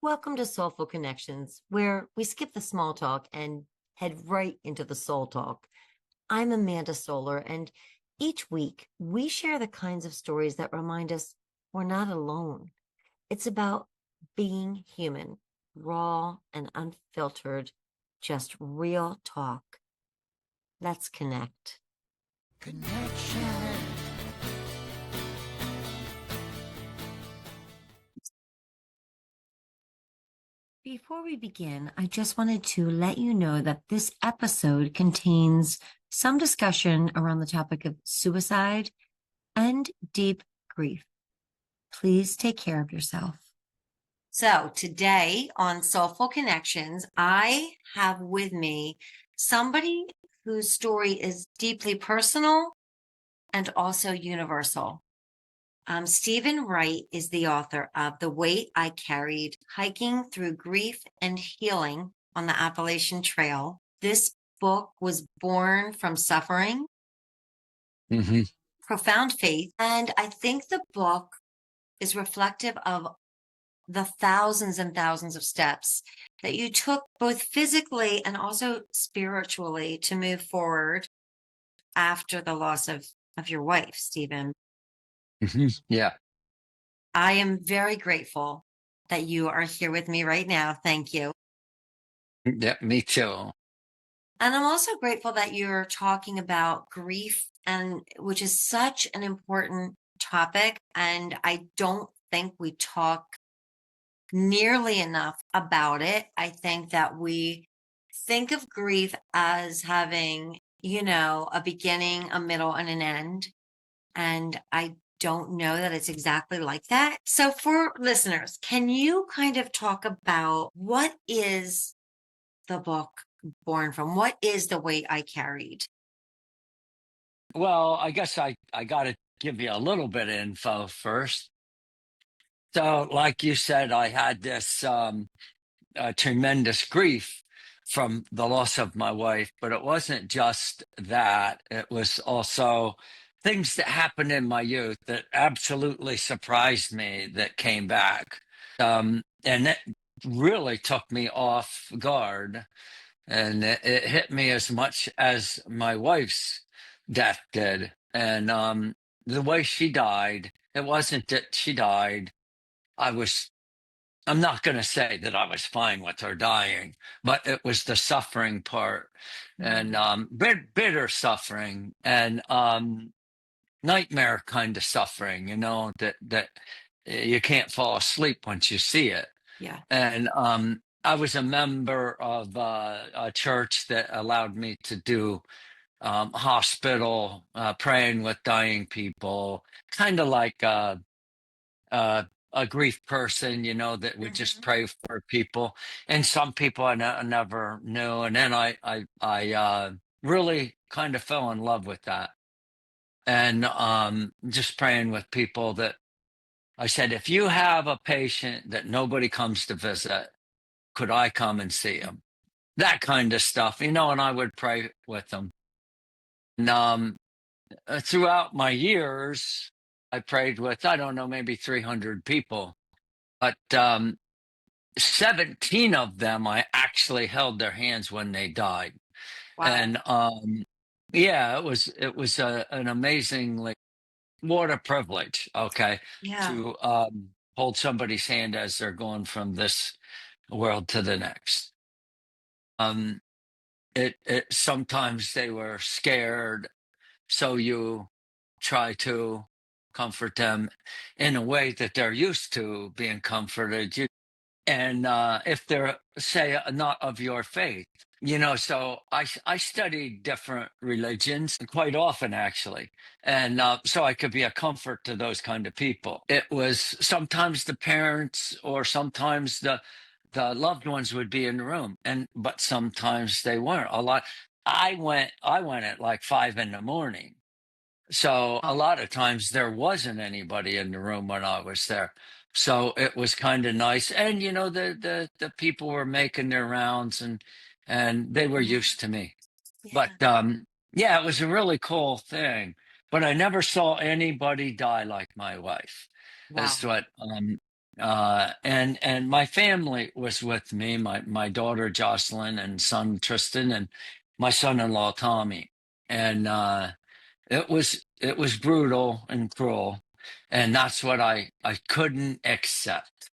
Welcome to SolFul Connections, where we skip the small talk and head right into the soul talk. I'm Amanda Solar, and each week we share the kinds of stories that remind us we're not alone. It's about being human, raw and unfiltered, just real talk. Let's connect. Connection. Before we begin, I just wanted to let you know that this episode contains some discussion around the topic of suicide and deep grief. Please take care of yourself. So today on Soulful Connections, I have with me somebody whose story is deeply personal and also universal. Stephen Wright is the author of The Weight I Carried, Hiking Through Grief and Healing on the Appalachian Trail. This book was born from suffering, profound faith, and I think the book is reflective of the thousands and thousands of steps that you took both physically and also spiritually to move forward after the loss of your wife, Stephen. Yeah. I am very grateful that you are here with me right now. Thank you. Yeah, me too. And I'm also grateful that you're talking about grief, and which is such an important topic. And I don't think we talk nearly enough about it. I think that we think of grief as having, a beginning, a middle, and an end. And I don't know that it's exactly like that. So for listeners, can you kind of talk about what is the book born from? What is The Weight I Carried? Well, I guess I got to give you a little bit of info first. So, like you said, I had this tremendous grief from the loss of my wife, but it wasn't just that. It was also things that happened in my youth that absolutely surprised me that came back. And it really took me off guard. And it hit me as much as my wife's death did. And the way she died, it wasn't that she died. I was, I'm not going to say that I was fine with her dying, but it was the suffering part and bitter suffering and nightmare kind of suffering, that you can't fall asleep once you see it. Yeah. And I was a member of a church that allowed me to do hospital praying with dying people, kind of like a grief person, that would just pray for people. And some people I never knew, and then I really kind of fell in love with that, and just praying with people that I said, if you have a patient that nobody comes to visit, could I come and see him? That kind of stuff, and I would pray with them. And throughout my years, I prayed with, I don't know, maybe 300 people, but 17 of them, I actually held their hands when they died. Wow. And yeah, it was an amazingly, what a privilege, okay, Yeah. to hold somebody's hand as they're going from this world to the next. Um, it sometimes they were scared, so you try to comfort them in a way that they're used to being comforted. And if they're, say, not of your faith, so I studied different religions quite often, actually, and so I could be a comfort to those kind of people. It was sometimes the parents or sometimes the loved ones would be in the room, but sometimes they weren't. A lot. I went at like 5 a.m. So a lot of times there wasn't anybody in the room when I was there. So it was kind of nice. And the people were making their rounds, and they were used to me. Yeah. But yeah, it was a really cool thing. But I never saw anybody die like my wife. Wow. That's what And my family was with me, my daughter Jocelyn and son Tristan and my son-in-law Tommy. And it was brutal and cruel, and that's what I couldn't accept.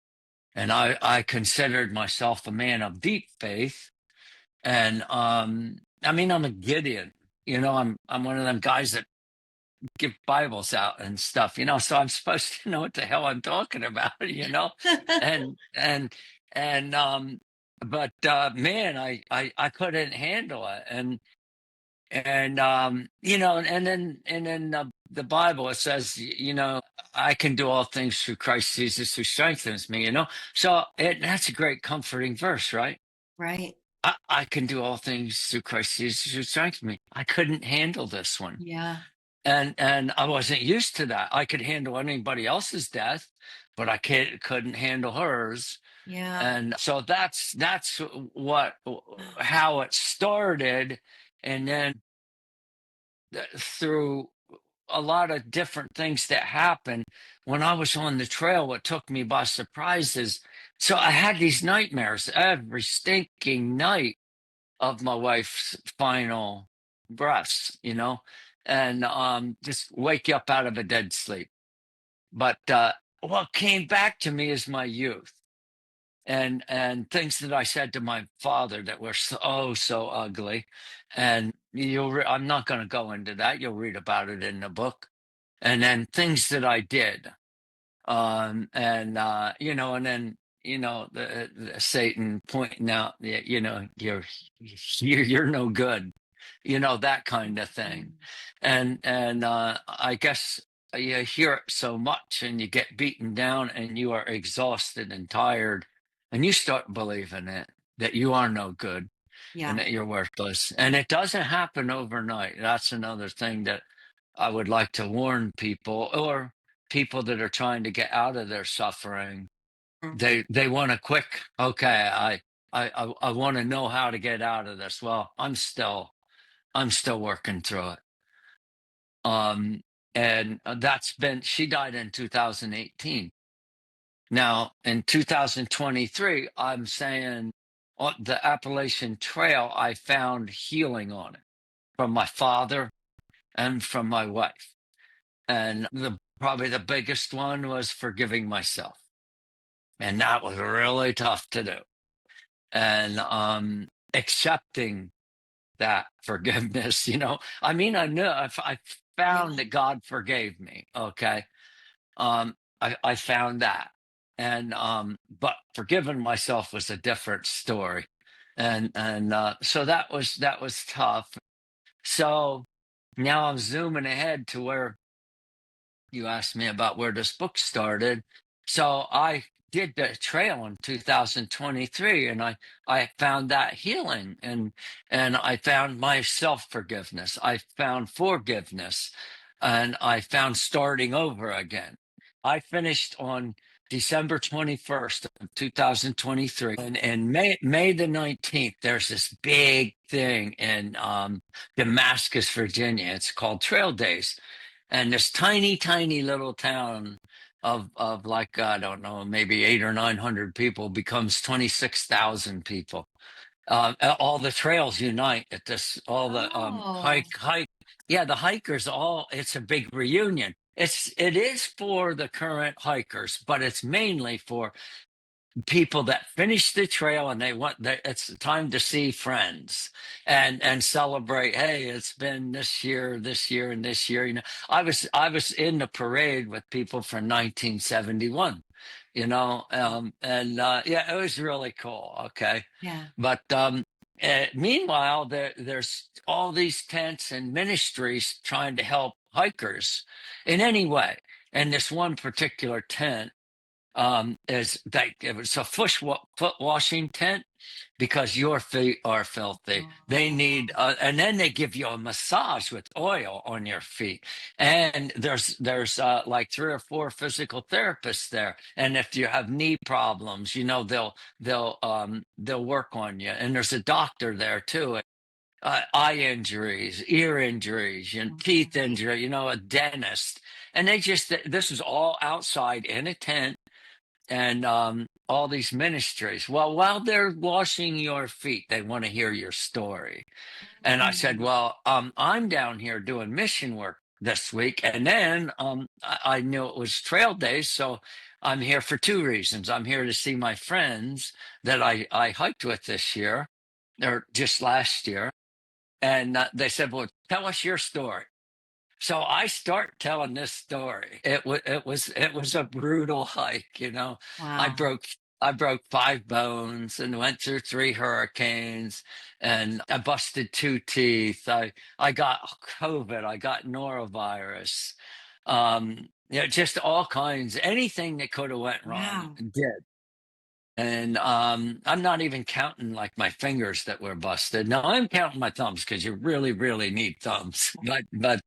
And I considered myself a man of deep faith, and I mean, I'm a Gideon. I'm one of them guys that give Bibles out and stuff, so I'm supposed to know what the hell I'm talking about, and but man, I couldn't handle it. And the Bible, it says, I can do all things through Christ Jesus who strengthens me, so that's a great comforting verse, right? Right. I can do all things through Christ Jesus who strengthens me. I couldn't handle this one. Yeah. And I wasn't used to that. I could handle anybody else's death, but I couldn't handle hers. Yeah. And so that's what how it started. And then through a lot of different things that happened when I was on the trail, what took me by surprise is, so I had these nightmares every stinking night of my wife's final breaths, and just wake you up out of a dead sleep. But what came back to me is my youth, and things that I said to my father that were so ugly. And I'm not going to go into that. You'll read about it in the book. And then things that I did, and then the Satan pointing out that you're no good, that kind of thing. And I guess you hear it so much, and you get beaten down, and you are exhausted and tired, and you start believing it, that you are no good and Yeah. that you're worthless. And it doesn't happen overnight. That's another thing that I would like to warn people, or people that are trying to get out of their suffering. Mm. They want a quick, okay, I want to know how to get out of this. Well, I'm still working through it. Um and that's been She died in 2018. Now in 2023, I'm saying on the Appalachian Trail, I found healing on it from my father and from my wife. And probably the biggest one was forgiving myself. And that was really tough to do. And accepting that forgiveness, I mean, I knew, I found Yeah. that God forgave me. Okay. I found that. And but forgiving myself was a different story. And so that was tough. So now I'm zooming ahead to where you asked me about where this book started. So I did the trail in 2023, and I found that healing, and I found my self-forgiveness. I found forgiveness, and I found starting over again. I finished on December 21st of 2023, and May the 19th, there's this big thing in Damascus, Virginia. It's called Trail Days, and this tiny little town of like, I don't know, maybe 800 or 900 people becomes 26,000 people. All the trails unite at this. All the Oh. hike. Yeah, the hikers all. It's a big reunion. It is for the current hikers, but it's mainly for people that finish the trail, and it's time to see friends and celebrate. Hey, it's been this year and this year. I was in the parade with people from 1971, and yeah, it was really cool. Okay. Yeah. But meanwhile, there's all these tents and ministries trying to help hikers in any way. And this one particular tent, is that it was a foot washing tent, because your feet are filthy. They need, Oh. and then they give you a massage with oil on your feet. And there's like 3 or 4 physical therapists there. And if you have knee problems, they'll work on you. And there's a doctor there too. Eye injuries, ear injuries, and teeth injury, a dentist. And this is all outside in a tent, and all these ministries. Well, while they're washing your feet, they want to hear your story. And I said, Mm. well, I'm down here doing mission work this week. And then I knew it was trail days. So I'm here for two reasons. I'm here to see my friends that I hiked with this year or just last year. And they said, well, tell us your story. So I start telling this story. It was a brutal hike, you know. I Wow. broke I broke 5 bones and went through 3 hurricanes, and I busted 2 teeth. I got COVID. I got norovirus. Just all kinds. Anything that could have went wrong Wow. did. And I'm not even counting like my fingers that were busted. No, I'm counting my thumbs because you really, really need thumbs. But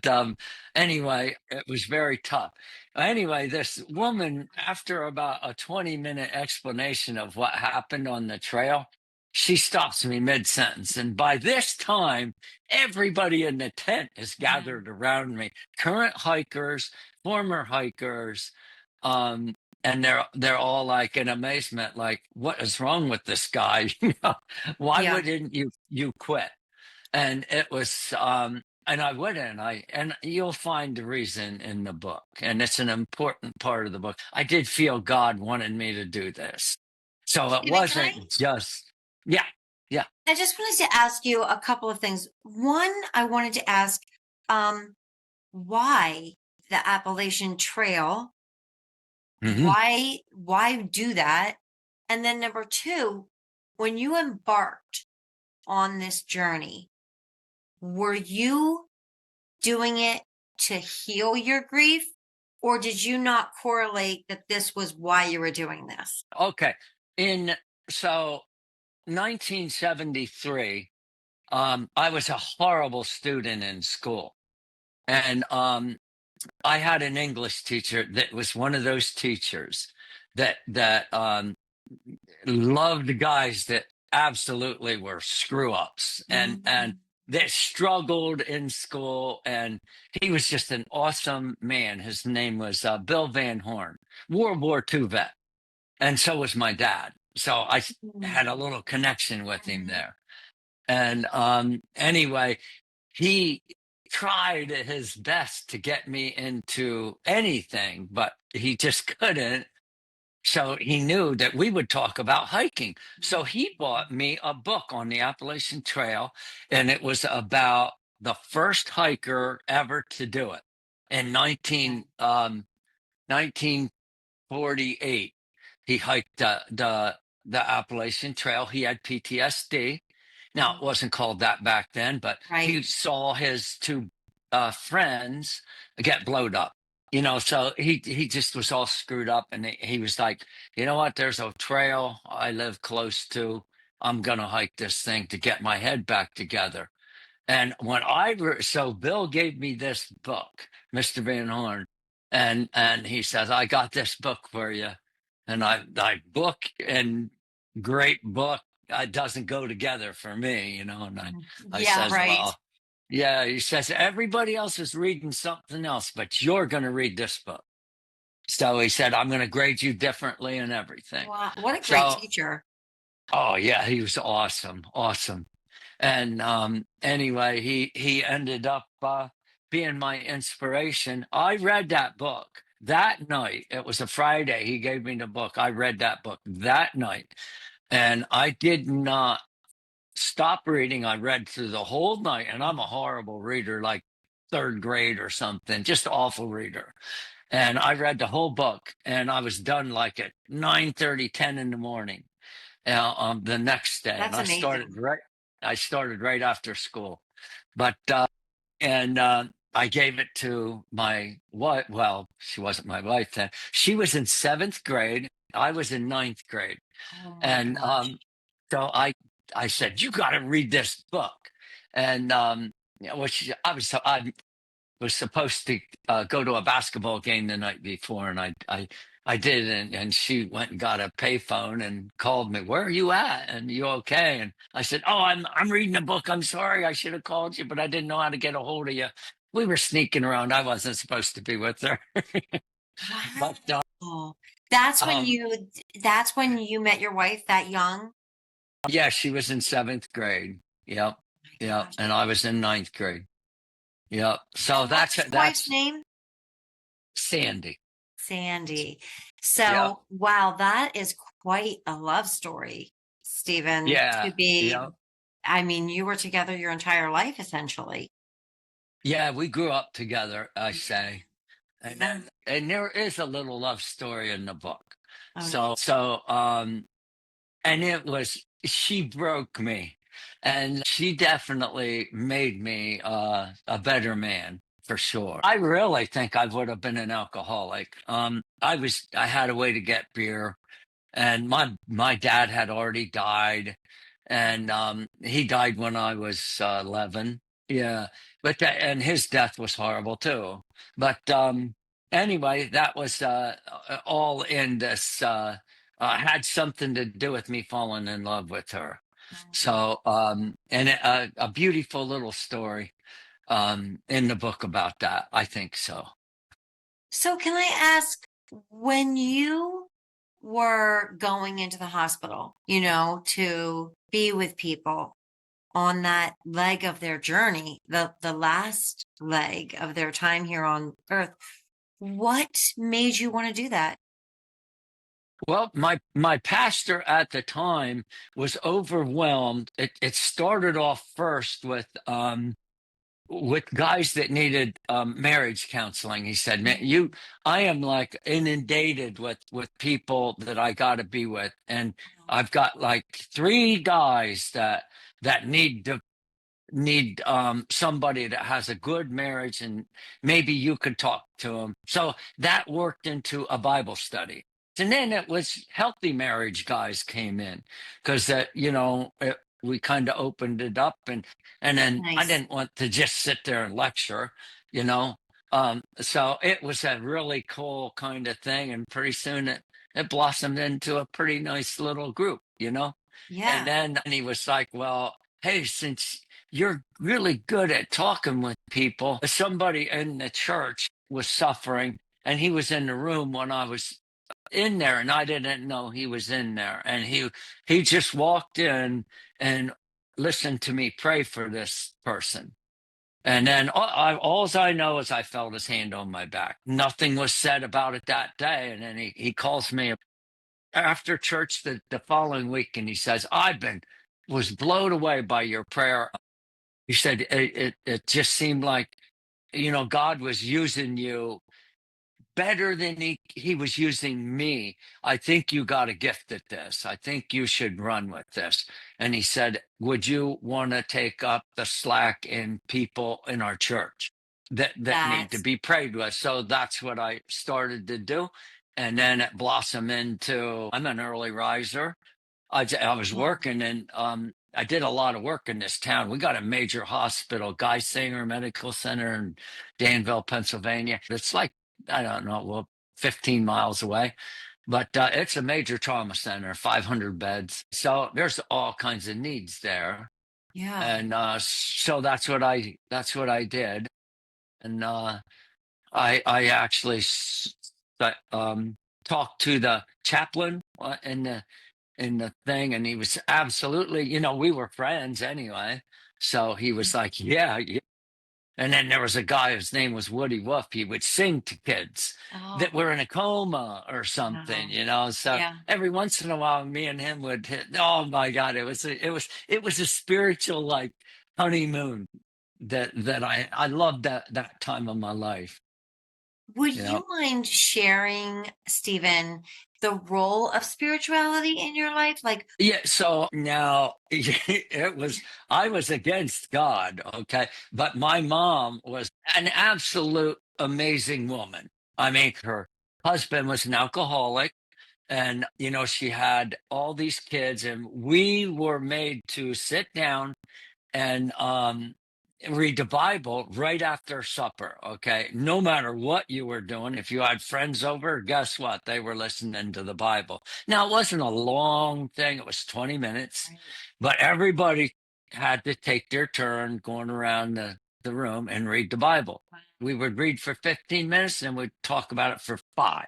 anyway, it was very tough. Anyway, this woman, after about a 20-minute explanation of what happened on the trail, she stops me mid-sentence. And by this time, everybody in the tent is Wow. gathered around me. Current hikers, former hikers, um, and they're all like in amazement, like, what is wrong with this guy? You know, why Yeah. wouldn't you quit? And it was and I wouldn't. And you'll find the reason in the book, and it's an important part of the book. I did feel God wanted me to do this, so it Stephen, can wasn't just yeah, yeah. I just wanted to ask you a couple of things. One, I wanted to ask, um, why the Appalachian Trail? Hmm. Why do that? And then number two, when you embarked on this journey, were you doing it to heal your grief, or did you not correlate that this was why you were doing this? Okay, in so 1973, I was a horrible student in school, and I had an English teacher that was one of those teachers that loved guys that absolutely were screw ups and Mhm. that struggled in school. And he was just an awesome man. His name was Bill Van Horn, World War II vet, and so was my dad. So had a Mhm. little connection with him Mhm. there. And anyway, he tried his best to get me into anything, but he just couldn't. So he knew that we would talk about hiking. So he bought me a book on the Appalachian Trail, and it was about the first hiker ever to do it in Okay. 1948. He hiked the Appalachian Trail. He had PTSD. Now it Mhm. wasn't called that back then, but he Right. saw his two friends get blowed up. You know, so he just was all screwed up, and he was like, you know what? There's a trail I live close to. I'm gonna hike this thing to get my head back together. And so Bill gave me this book, Mr. Van Horn, and he says, I got this book for you. And I book and great book doesn't go together for me, you know. And I Yeah, says, right. well, yeah, he says, everybody else is reading something else, but you're going to read this book. So he said, I'm going to grade you differently and everything. Wow, what a great So, teacher. oh yeah, he was awesome, awesome. And anyway, he ended up being my inspiration. I read that book that night. It was a Friday. He gave me the book. I read that book that night, and I did not stop reading. I read through the whole night, and I'm a horrible reader, like third grade or something, just awful reader. And I read the whole book, and I was done like at 9:30, 10 in the morning the next day, and That's amazing. I started right after school, but and I gave it to my wife. Well, she wasn't my wife then. She was in seventh grade. I was in ninth grade, Oh my and gosh. so I said, "You got to read this book." And which I was supposed to go to a basketball game the night before, and I did, and she went and got a payphone and called me. Where are you at? And you okay? And I said, oh, I'm reading a book. I'm sorry, I should have called you, but I didn't know how to get a hold of you. We were sneaking around. I wasn't supposed to be with her, but Wow. That's when Um, you met your wife that young? yeah, she was in seventh grade. Yep. Oh my Yep. gosh. And I was in ninth grade. Yep. So And what's his wife's that's name? Sandy. Sandy. Yep. So, wow, that is quite a love story, Stephen, Yeah. to be, Yep. I mean, you were together your entire life, essentially. Yeah. We grew up together, I Yeah. say. And Yeah. then, and there is a little love story in the book. Oh, nice. And it was, she broke me, and she definitely made me a better man for sure. I really think I would have been an alcoholic. I had a way to get beer, and my dad had already died, and he died when I was 11. Yeah, and his death was horrible too. But anyway, that was all in this. Had something to do with me falling in love with her. Mm. So and a beautiful little story in the book about that. I think so. So, can I ask, when you were going into the hospital, to be with people on that leg of their journey, the last leg of their time here on earth, what made you want to do that? Well, my pastor at the time was overwhelmed. It started off first with guys that needed marriage counseling. He said, "Man, I am like inundated with people that I got to be with, and I've got like three guys that need somebody that has a good marriage, and maybe you could talk to them." So that worked into a Bible study. And then it was healthy marriage guys came in because we kind of opened it up, and then I Nice. didn't want to just sit there and lecture, you know. So it was a really cool kind of thing, and pretty soon it blossomed into a pretty nice little group. And Yeah. then he was like, "Well, hey, since you're really good at talking with people." Somebody in the church was suffering, and he was in the room when I was in there, and I didn't know he was in there. And he just walked in and listened to me pray for this person. And then all I know is I felt his hand on my back. Nothing was said about it that day. And then he calls me after church the following week, and he says, was blown away by your prayer. He said it just seemed like God was using you better than he was using me. I think you got a gift at this. I think you should run with this. And he said, would you want to take up the slack in people in our church that need to That's be prayed with? So that's what I started to do. And then it blossomed into, I'm an early riser. I was yeah. working, and I did a lot of work in this town. We got a major hospital, Geisinger Medical Center in Danville, Pennsylvania. It's like, I don't know, well, 15 miles away, but it's a major trauma center, 500 beds. So there's all kinds of needs there. Yeah. And so that's what I did. And I actually talked to the chaplain in the thing, and he was absolutely, we were friends anyway. So he was like, yeah, yeah. And then there was a guy, whose name was Woody Wolf. He would sing to kids that Oh, were in a coma or something, wow. so Yeah. every once in a while me and him would hit. Oh my God, it was a spiritual, like, honeymoon that I loved that time of my life Would you know you mind sharing, Stephen, the role of spirituality in your life? Like, Yeah, so now I was against God, okay? But my mom was an absolute amazing woman. I mean, her husband was an alcoholic, and, she had all these kids, and we were made to sit down and read the Bible right after supper. Okay. No matter what you were doing, if you had friends over, guess what? They were listening to the Bible. Now, it wasn't a long thing, it was 20 minutes, right. but everybody had to take their turn going around the room and read the Bible. We would read for 15 minutes and we'd talk about it for 5.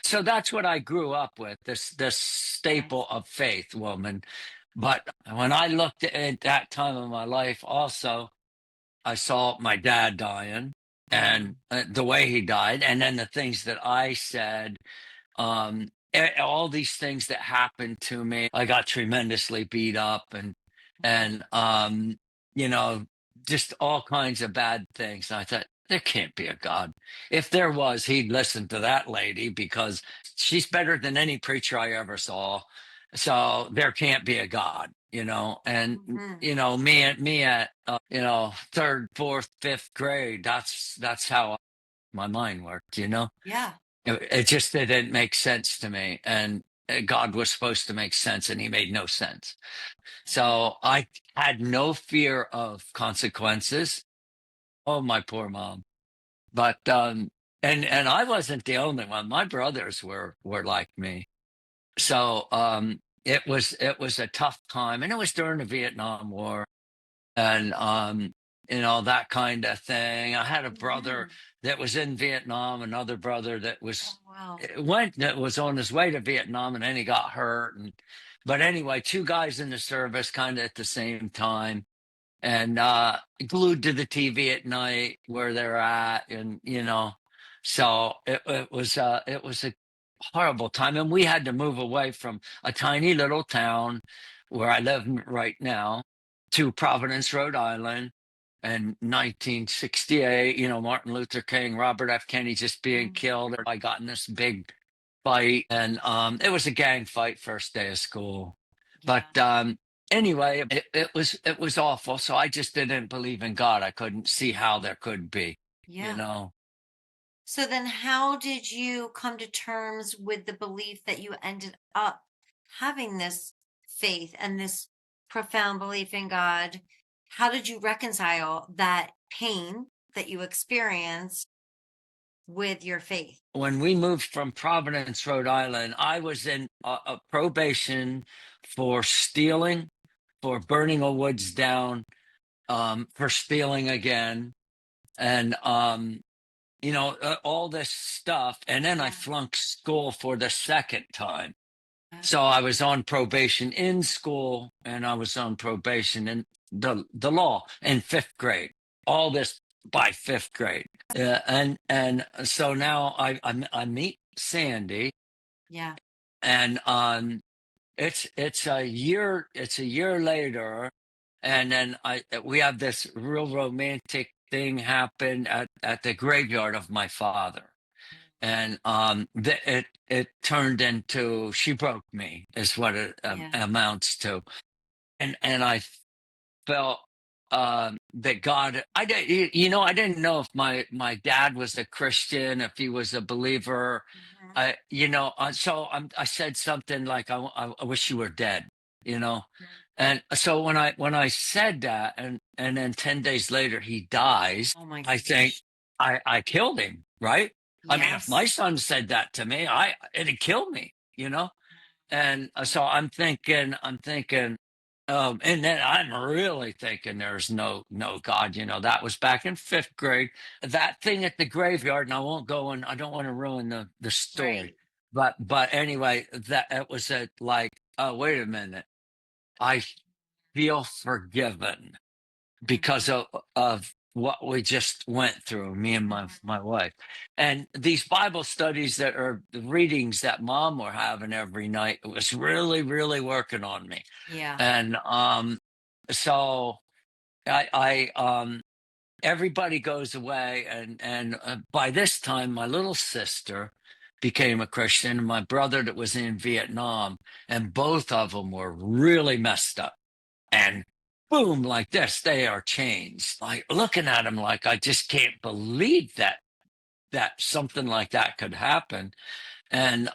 So that's what I grew up with, this staple of faith, woman. But when I looked at that time of my life, also, I saw my dad dying and the way he died, and then the things that I said, all these things that happened to me. I got tremendously beat up, and you know just all kinds of bad things. And I thought, there can't be a God. If there was, he'd listen to that lady, because she's better than any preacher I ever saw. So there can't be a God. And me at third, fourth, fifth grade, that's how my mind worked. Yeah. It just didn't make sense to me. And God was supposed to make sense, and he made no sense. So I had no fear of consequences. Oh, my poor mom. But and I wasn't the only one. My brothers were like me. So it was a tough time, and it was during the Vietnam War, and that kind of thing. I had a brother that was in Vietnam, another brother that was Wow. that was on his way to Vietnam, and then he got hurt. But anyway, two guys in the service, kind of at the same time, and glued to the TV at night where they're at, and so it was a horrible time, and we had to move away from a tiny little town where I live right now to Providence, Rhode Island. In 1968, Martin Luther King, Robert F. Kennedy just being killed. I got in this big fight, and it was a gang fight first day of school. But anyway, it was awful. So I just didn't believe in God. I couldn't see how there could be. Yeah. You know, So then how did you come to terms with the belief that you ended up having this faith and this profound belief in God? How did you reconcile that pain that you experienced with your faith? when we moved from Providence, Rhode Island, I was in a probation for stealing, for burning a woods down, for stealing again, and all this stuff. And then I flunked school for the second time. So I was on probation in school, and I was on probation in the law in fifth grade. All this by fifth grade, and so now I meet Sandy, Yeah. and it's a year later, and then we have this real romantic thing happen at the graveyard of my father. And it turned into, she broke me, is what it amounts to. And I felt that God, I didn't know if my dad was a Christian, if he was a believer. I said something like, I wish you were dead, you know. And so when I said that, and then 10 days later he dies, Oh my I think gosh. I killed him, right? I mean, if my Yes. son said that to me, it'd kill me. And so I'm thinking, and then I'm really thinking there's no God. That was back in fifth grade. That thing at the graveyard, and I won't go and I don't want to ruin the story. Right. But anyway, that it was like, oh, wait a minute, I feel forgiven because of what we just went through, me and my wife. And these Bible studies that are the readings that mom were having every night, it was really, really working on me. Yeah. And so I everybody goes away, and by this time my little sister became a Christian, and my brother that was in Vietnam, and both of them were really messed up. And boom, like this, they are changed. Like looking at them, like I just can't believe that something like that could happen. And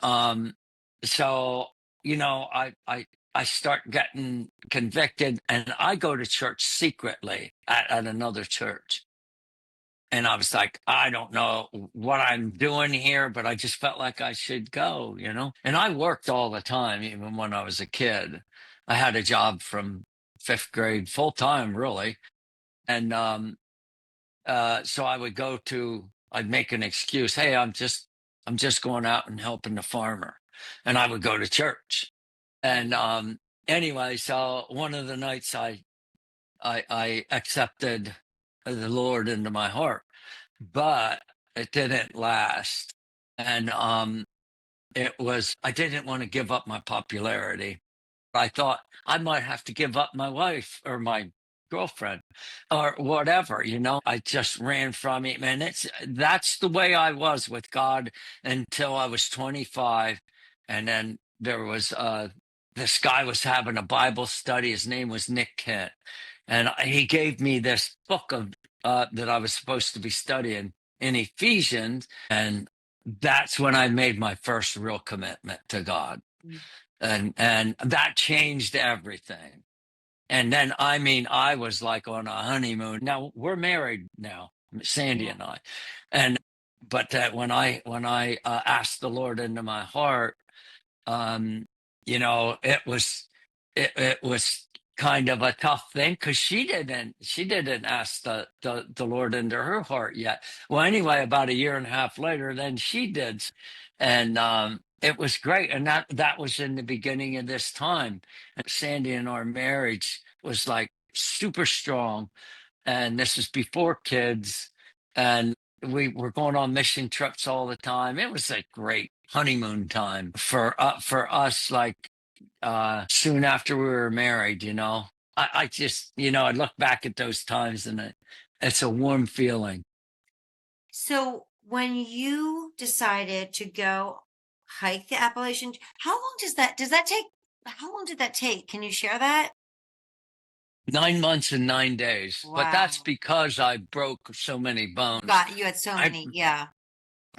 so I start getting convicted, and I go to church secretly at another church. And I was like, I don't know what I'm doing here, but I just felt like I should go. And I worked all the time, even when I was a kid. I had a job from fifth grade full time, really. And So I'd make an excuse. Hey, I'm just going out and helping the farmer. And I would go to church. And anyway, so one of the nights I accepted the Lord into my heart, but it didn't last. And I didn't want to give up my popularity. I thought I might have to give up my wife or my girlfriend or whatever, I just ran from him. And that's the way I was with God until I was 25. And then this guy was having a Bible study. His name was Nick Kent. And he gave me this book that I was supposed to be studying in Ephesians. And that's when I made my first real commitment to God. And that changed everything. And then, I mean, I was like on a honeymoon. Now we're married now, Sandy Yeah. and I. And but when I asked the Lord into my heart, um, it was kind of a tough thing because she didn't ask the Lord into her heart yet. Well, anyway, about a year and a half later, then she did, and it was great. And that was in the beginning of this time. And Sandy and our marriage was like super strong, and this is before kids, and we were going on mission trips all the time. It was a great honeymoon time for us, like soon after we were married. I just, I look back at those times, and it's a warm feeling. So when you decided to go hike the Appalachian, how long does that take? How long did that take? Can you share that? 9 months and 9 days, but that's Wow. because I broke so many bones. You had so I many. Yeah.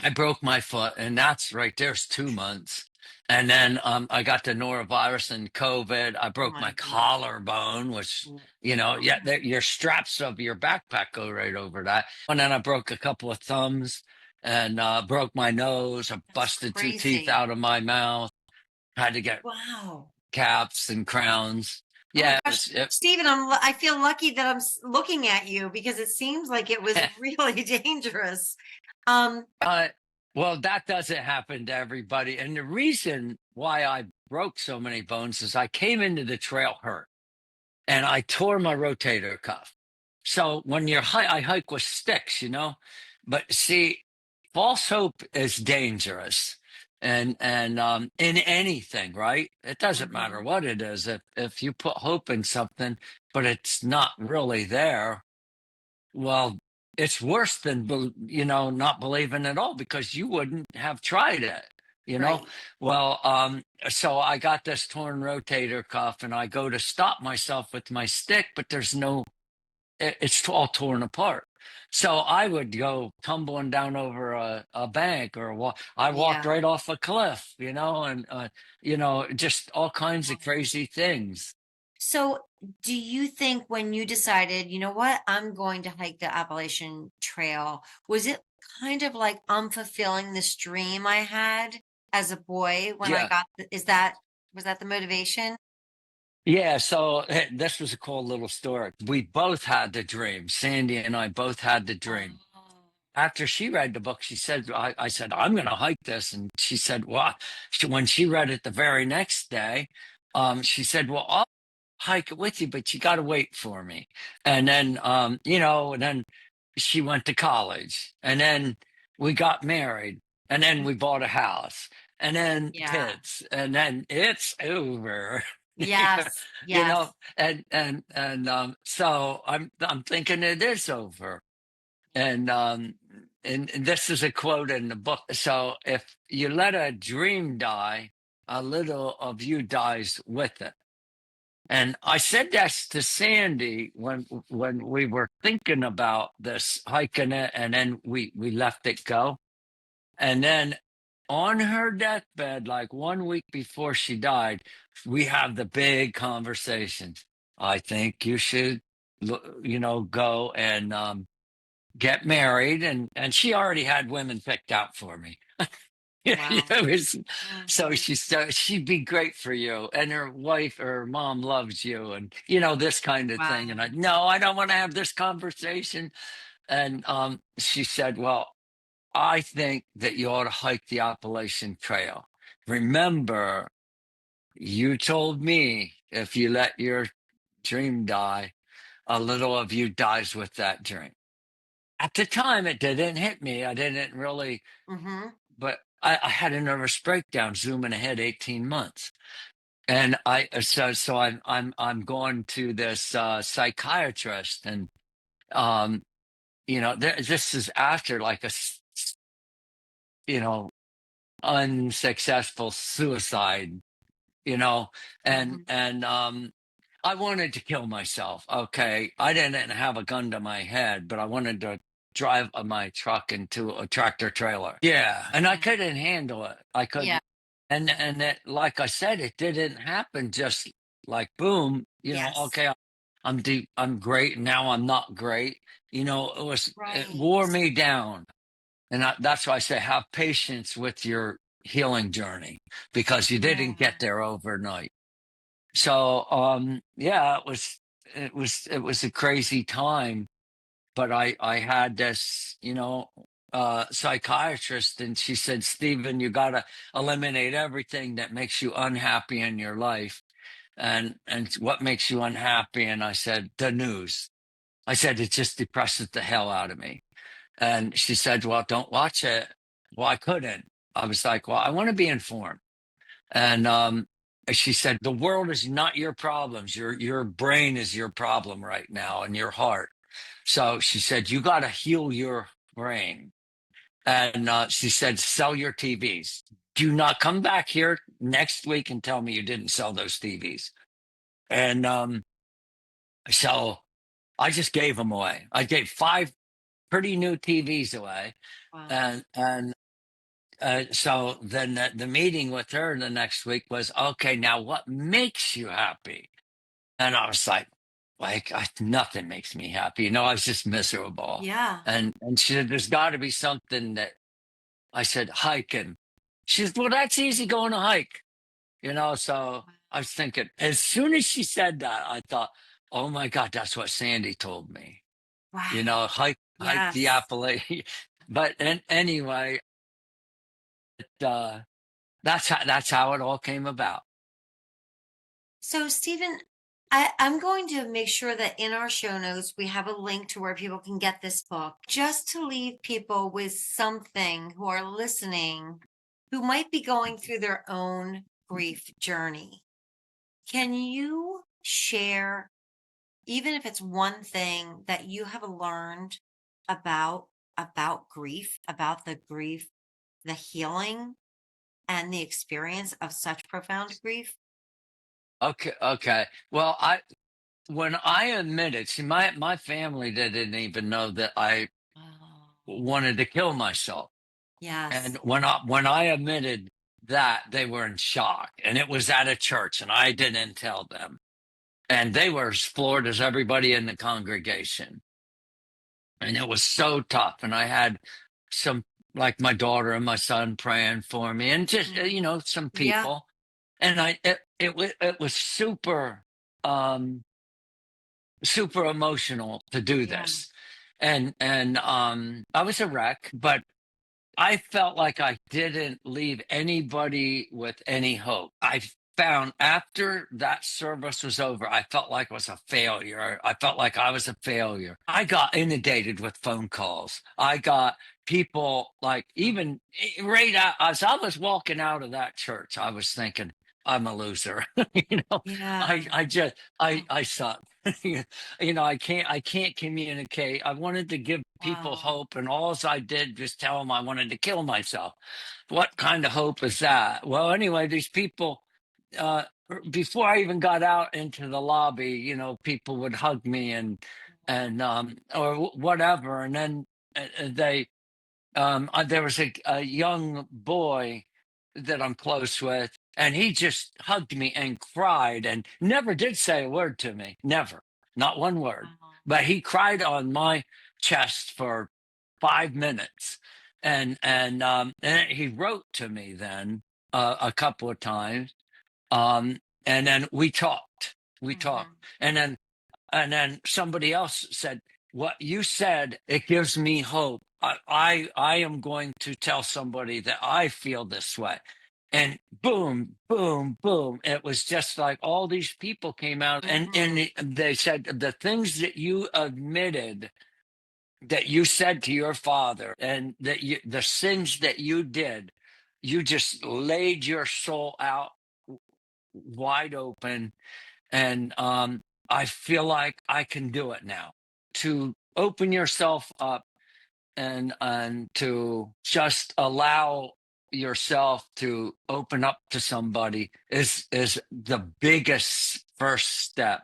I broke my foot, and that's right there's 2 months. And then I got the norovirus and COVID. I Oh broke my my goodness. collarbone, which, Mm. yeah, Wow. your straps of your backpack go right over that. And then I broke a couple of thumbs and broke my nose. I That's busted 2 teeth crazy. out of my mouth. Had to get Wow. caps and crowns. Oh my Yeah, gosh, Stephen, I feel lucky that looking at you because it seems like it was really dangerous. Um, Uh, well, that doesn't happen to everybody. And the reason why I broke so many bones is I came into the trail hurt and I tore my rotator cuff. So when I hike with sticks, but see, false hope is dangerous. And in anything, right? It doesn't matter mhm, what it is. If you put hope in something, but it's not really there, well, it's worse than not believing at all because you wouldn't have tried it. You know. right. Well, so I got this torn rotator cuff, and I go to stop myself with my stick, but there's no. It's all torn apart. So I would go tumbling down over a bank or I walked Yeah. right off a cliff, and just all kinds of Wow. crazy things. So, do you think when you decided, you know what, I'm going to hike the Appalachian Trail, was it kind of like I'm fulfilling this dream I had as a boy when I Yeah. got, was that the motivation? Yeah, so this was a cool little story. We both had the dream. Sandy and I both had the dream. Oh, After she read the book, she said, I said, I'm going to hike this. And she said, well, when she read it the very next day, she said, well, I'll hike it with you, but you got to wait for me. And then, and then she went to college, and then we got married, and then we bought a house, and then yeah. kids, and then it's over. Yes. you know, Yes. and so I'm thinking it is over. And this is a quote in the book. So if you let a dream die, a little of you dies with it. And I said that to Sandy when we were thinking about this hiking it, and then we let it go. And then on her deathbed, like 1 week before she died, we have the big conversation. I think you should, go and get married, and she already had women picked out for me. Wow. It was, so Mhm. she said she'd be great for you, and her wife or her mom loves you, and this kind of thing. And Wow. no, I don't want to have this conversation. and she said, "Well, I think that you ought to hike the Appalachian Trail. Remember, you told me if you let your dream die, a little of you dies with that dream." At the time, it didn't hit me. I didn't really, Mm-hmm. but I had a nervous breakdown, zooming ahead 18 months. And I'm going to this psychiatrist, and um, this is after like you know, unsuccessful suicide, you know, Mm-hmm. and I wanted to kill myself. Okay, I didn't have a gun to my head, but I wanted to drive my truck into a tractor trailer. Yeah, and I Mm-hmm. couldn't handle it. I Yeah. couldn't, and it, like I said, it didn't happen just like boom. Yes. Okay, I'm great. Now I'm not great. It Right. wore me down. And that's why I say have patience with your healing journey, because you didn't Yeah. get there overnight. So yeah, it was a crazy time, but I had this, psychiatrist, and she said, "Stephen, you got to eliminate everything that makes you unhappy in your life." And what makes you unhappy? And I said, "The news." I said, "It just depresses the hell out of me." And she said, "Well, don't watch it." Well, I couldn't. I was like, "Well, I want to be informed." And she said, "The world is not your problems. Your brain is your problem right now, and your heart." So she said, "You got to heal your brain." And she said, "Sell your TVs. Do not come back here next week and tell me you didn't sell those TVs." And so I just gave them away. I gave 5 pretty new TVs away, Wow. and so then the meeting with her the next week was, "Okay, now what makes you happy?" And I was like nothing makes me happy. I was just miserable. Yeah. And she said, "There's got to be something that." I said, "Hiking." She said, "Well, that's easy, going to hike." So I was thinking, as soon as she said that, I thought, "Oh my God, that's what Sandy told me." Wow. Hike the Yes. Appalachian. But anyway, uh, that's how it all came about. So, Stephen, I'm going to make sure that in our show notes we have a link to where people can get this book, just to leave people with something who are listening who might be going through their own grief journey. Can you share, even if it's one thing that you have learned about grief, about the grief, the healing, and the experience of such profound grief? Okay, okay. Well, when I admitted, see, my family didn't even know that I Oh, wanted to kill myself. And yes. when I admitted that, they were in shock, and it was at a church, and I didn't tell them, and they were as floored as everybody in the congregation. And it was so tough. And I had some, like my daughter and my son, praying for me, and just Mhm. some Yeah. people. And it was um super emotional to do Yeah. this. And I was a wreck, but I felt like I didn't leave anybody with any hope. I found after that service was over, I felt like I was a failure. I felt like I was a failure. I got inundated with phone calls. I got people, like, Oh, even right out as I was walking out of that church, I was thinking, I'm a loser. you know, I yeah. I just I Oh, I suck. I can't communicate. I wanted to give people wow. hope, and all I did was tell them I wanted to kill myself. What kind of hope is that? Well, anyway, these people, uh, before I even got out into the lobby, people would hug me, and or whatever, and then there was a young boy that I'm close with, and he just hugged me and cried and never did say a word to me. Never, not one word. Wow. But he cried on my chest for 5 minutes, and he wrote to me then a couple of times, and then we talked, Hmm. and then somebody else said, what you said, it gives me hope. I am going to tell somebody that I feel this way. And boom, boom, boom. It was just like all these people came out, and they said the things that you admitted that you said to your father, and that the sins that you did, you just laid your soul out wide open. And I feel like I can do it now. To open yourself up, and to just allow yourself to open up to somebody is the biggest first step.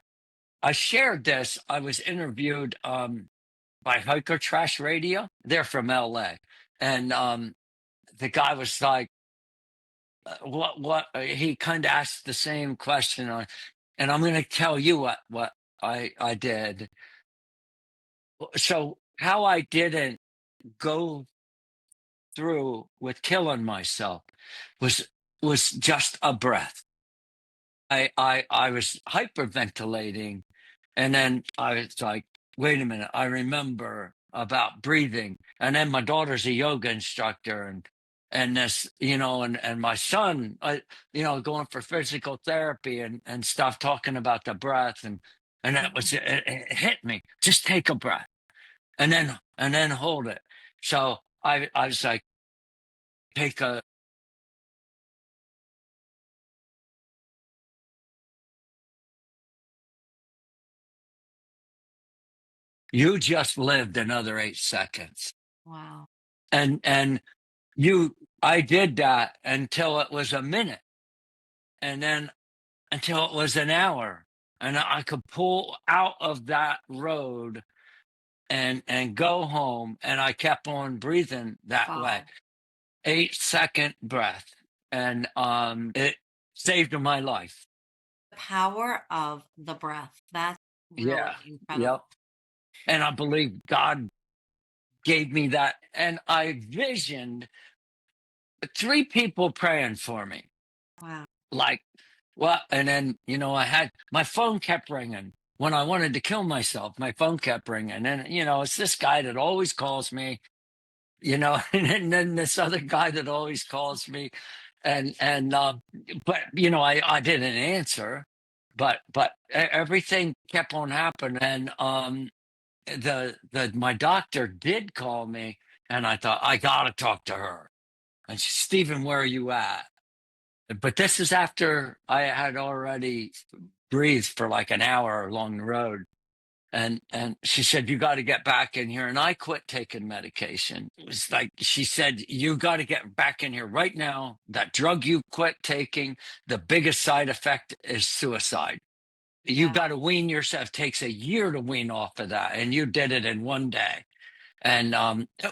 I shared this. I was interviewed by Hiker Trash Radio. They're from LA. And the guy was like, what he kind of asked the same question on, and I'm going to tell you what I did. So how I didn't go through with killing myself was just a breath. I was hyperventilating, and then I was like, wait a minute, I remember about breathing. And then my daughter's a yoga instructor, and this, and my son, going for physical therapy and stuff, talking about the breath, and that was it hit me. Just take a breath, and then hold it. So I was like, take a you just lived another 8 seconds. Wow. And I did that until it was a minute, and then until it was an hour, and I could pull out of that road and go home, and I kept on breathing that way. Wow. 8 second breath, and it saved my life. The power of the breath. That's really Yeah. incredible. Yep. And I believe God gave me that, and I visioned 3 people praying for me. Wow. Like, what? And then, I had my phone kept ringing when I wanted to kill myself. My phone kept ringing. And, it's this guy that always calls me, and then this other guy that always calls me. But, I didn't answer. But everything kept on happening. And my doctor did call me, and I thought, I got to talk to her. And she, Stephen, where are you at? But this is after I had already breathed for like an hour along the road. And she said, you got to get back in here. And I quit taking medication. It was like, she said, you got to get back in here right now. That drug you quit taking, the biggest side effect is suicide. You Yeah. got to wean yourself. It takes a year to wean off of that. And you did it in one day. And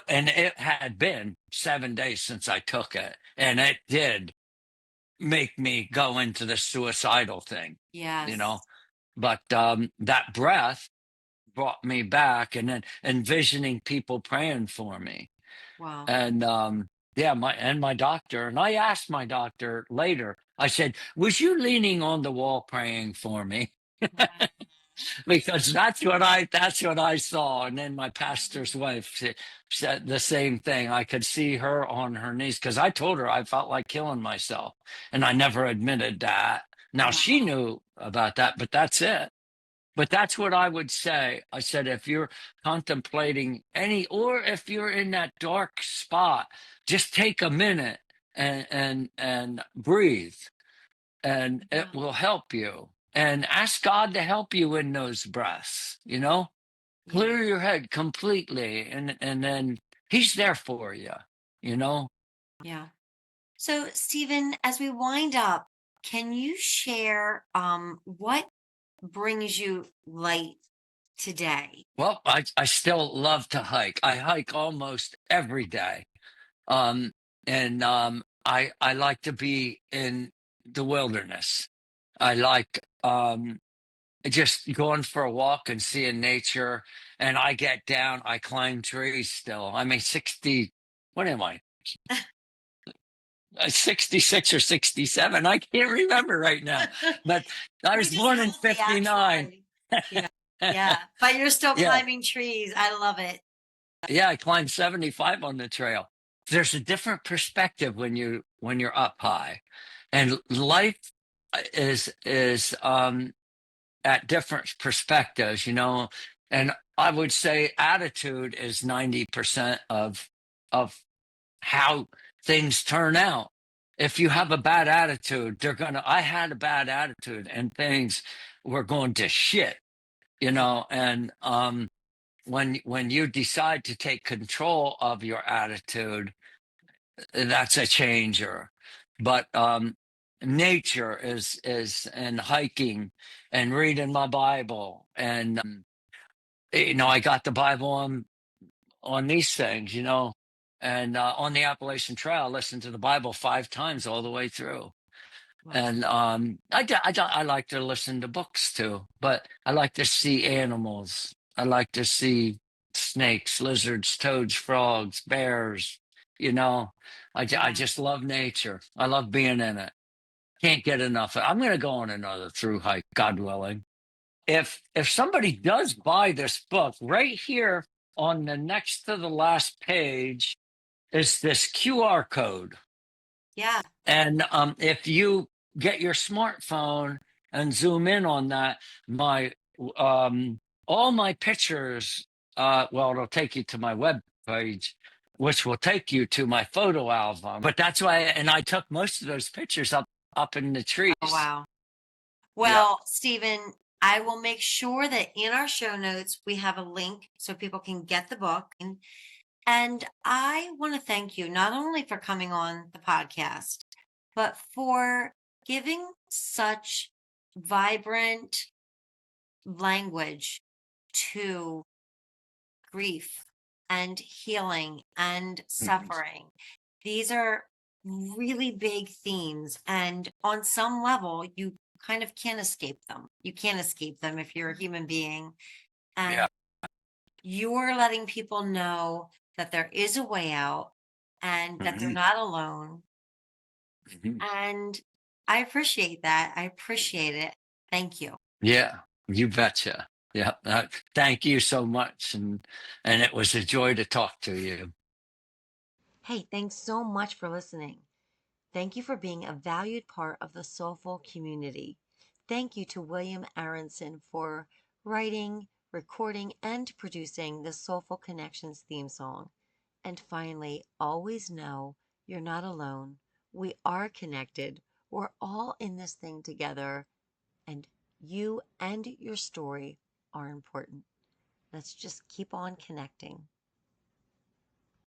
it had been 7 days since I took it. And it did make me go into the suicidal thing, Yes. But that breath brought me back, and then envisioning people praying for me. Wow. And yeah, my doctor, and I asked my doctor later, I said, was you leaning on the wall praying for me? Wow. Because that's what I saw. And then my pastor's wife said the same thing. I could see her on her knees, because I told her I felt like killing myself, and I never admitted that. Now she Wow. knew about that, but that's it. But that's what I would say. I said, if you're contemplating or if you're in that dark spot, just take a minute and breathe, and it Yeah. will help you. And ask God to help you in those breaths, Yeah. clear your head completely, and then He's there for you. Yeah. So, Stephen, as we wind up, can you share what brings you light today? Well, I still love to hike. I hike almost every day. And I like to be in the wilderness. I like just going for a walk and seeing nature. And I get down, I climb trees still. I mean, 60, what am I? 66 or 67. I can't remember right now. But I You're was just born in healthy, 59. actually. Yeah. Yeah. But you're still Yeah, climbing trees. I love it. yeah, I climbed 75 on the trail. There's a different perspective when you're up high, and life is at different perspectives, and I would say attitude is 90% of how things turn out. If you have a bad attitude, I had a bad attitude and things were going to shit, and when you decide to take control of your attitude, that's a changer. But nature is and hiking and reading my Bible, and I got the Bible on these things, and on the Appalachian Trail, I listened to the Bible 5 times all the way through. Wow. And I like to listen to books too, but I like to see animals. I like to see snakes, lizards, toads, frogs, bears. You know, I Yeah. just love nature. I love being in it. Can't get enough. I'm going to go on another through hike, God willing. If somebody does buy this book, right here on the next to the last page is this QR code. Yeah. And if you get your smartphone and zoom in on that, my all my pictures, well, it'll take you to my web page, which will take you to my photo album. But that's why, and I took most of those pictures up in the Oh, trees. wow. Yeah. Well, Stephen, I will make sure that in our show notes we have a link so people can get the book. And I want to thank you not only for coming on the podcast, but for giving such vibrant language to grief and healing and Mhm. suffering. These are really big themes. And on some level, you kind of can't escape them. You can't escape them if you're a human being. Yeah. And you're letting people know that there is a way out and that they're Mhm. not alone. Mhm. And I appreciate that. I appreciate it. Thank you. Yeah, you betcha. Yeah. Thank you so much. And it was a joy to talk to you. Hey, thanks so much for listening. Thank you for being a valued part of the Soulful community. Thank you to William Aronson for writing, recording, and producing the Soulful Connections theme song. And finally, always know you're not alone. We are connected. We're all in this thing together, and you and your story are important. Let's just keep on connecting.